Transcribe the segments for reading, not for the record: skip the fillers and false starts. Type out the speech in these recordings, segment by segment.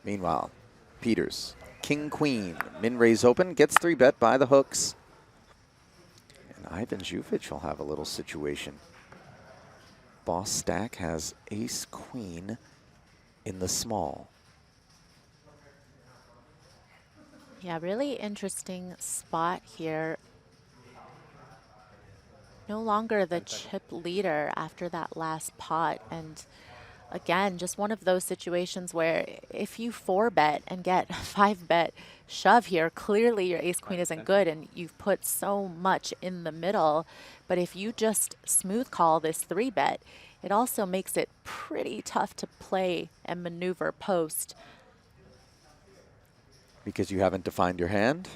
Meanwhile, Peters, king, queen, min raise open, gets 3-bet by the hooks. And Ivan Jufic will have a little situation. Boss stack has ace, queen in the small. Yeah, really interesting spot here. No longer the chip leader after that last pot. And again, just one of those situations where if you 4-bet and get 5-bet shove here, clearly your ace queen isn't good and you've put so much in the middle. But if you just smooth call this 3-bet, it also makes it pretty tough to play and maneuver post. Because you haven't defined your hand?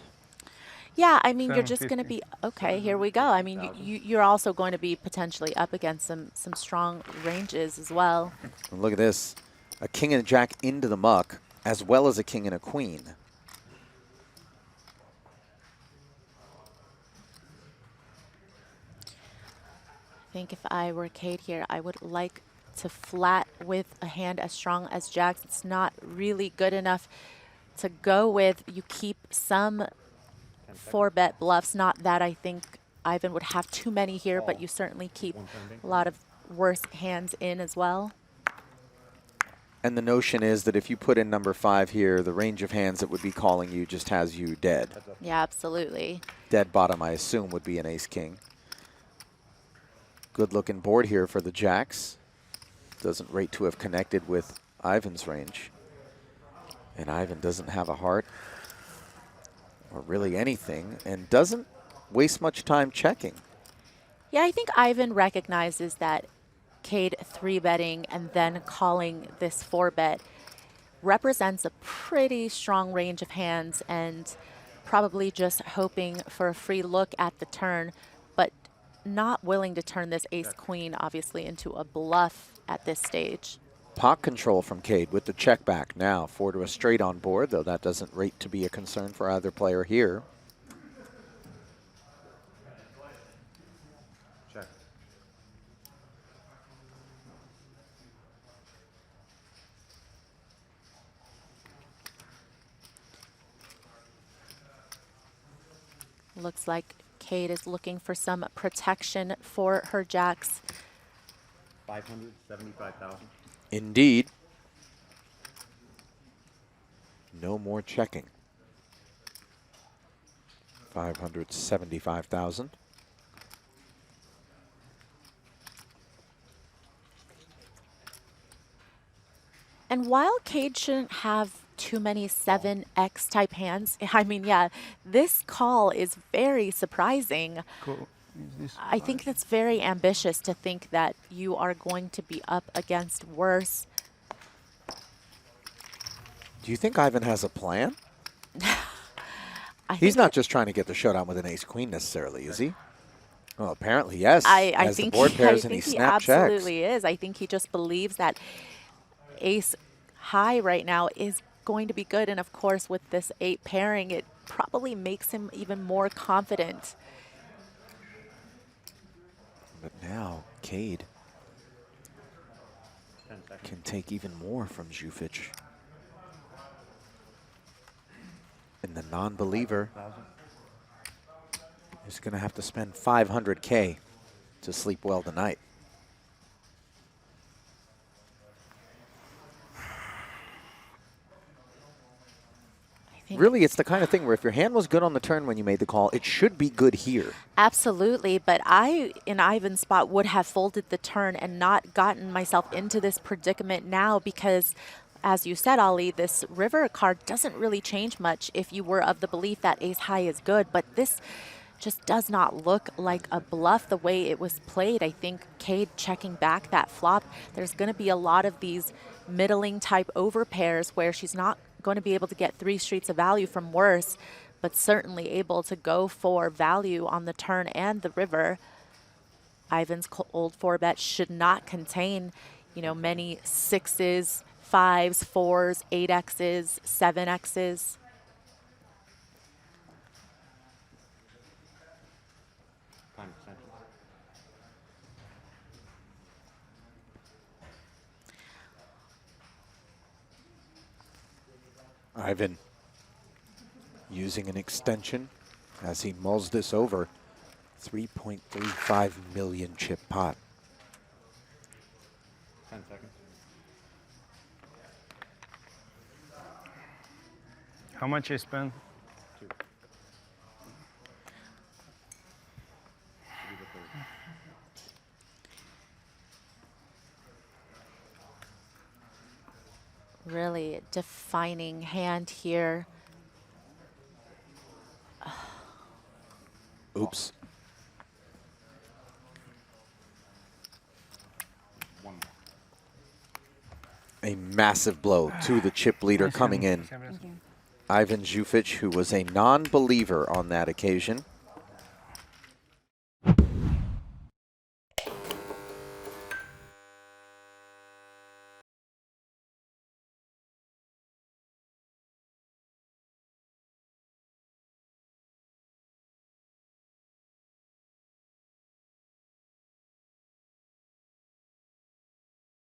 Yeah, I mean, you're just going to be, okay, here we go. I mean, you're also going to be potentially up against some strong ranges as well. And look at this. A king and a jack into the muck, as well as a king and a queen. I think if I were Kade here, I would like to flat with a hand as strong as jacks. It's not really good enough to go with. You keep some 4-bet bluffs. Not that I think Ivan would have too many here, but you certainly keep a lot of worse hands in as well. And the notion is that if you put in number 5 here, the range of hands that would be calling you just has you dead. Yeah, absolutely. Dead bottom, I assume, would be an ace-king. Good looking board here for the jacks. Doesn't rate to have connected with Ivan's range. And Ivan doesn't have a heart or really anything and doesn't waste much time checking. Yeah, I think Ivan recognizes that Kade 3-betting and then calling this 4-bet represents a pretty strong range of hands and probably just hoping for a free look at the turn, but not willing to turn this ace-queen obviously into a bluff at this stage. Pot control from Kade with the check back now. 4 to a straight on board, though that doesn't rate to be a concern for either player here. Check. Looks like Kade is looking for some protection for her jacks. 575,000. Indeed. No more checking. 575,000. And while Kade shouldn't have too many 7x type hands, I mean, yeah, this call is very surprising. Cool. I think that's very ambitious to think that you are going to be up against worse. Do you think Ivan has a plan? He's not just trying to get the showdown with an ace-queen necessarily, is he? Well, apparently, yes. I think the board pairs and he absolutely checks. is. I think he just believes that ace high right now is going to be good. And of course, with this 8 pairing, it probably makes him even more confident. But now, Kade can take even more from Jufic. And the non-believer is going to have to spend $500K to sleep well tonight. Really, it's the kind of thing where if your hand was good on the turn when you made the call, it should be good here. Absolutely, but I, in Ivan's spot, would have folded the turn and not gotten myself into this predicament now because, as you said, Ali, this river card doesn't really change much if you were of the belief that ace high is good, but this just does not look like a bluff the way it was played. I think Kade checking back that flop, there's going to be a lot of these middling type overpairs where she's not going to be able to get 3 streets of value from worse, but certainly able to go for value on the turn and the river. Ivan's old 4-bet should not contain, you know, many 6s, 5s, 4s, 8x's, 7x's. Ivan using an extension as he mulls this over. 3.35 million chip pot. 10 seconds. How much I spent? 2. Really defining hand here. Oops. 1 more. A massive blow to the chip leader coming in. Seven. Ivan Jufic, who was a non-believer on that occasion.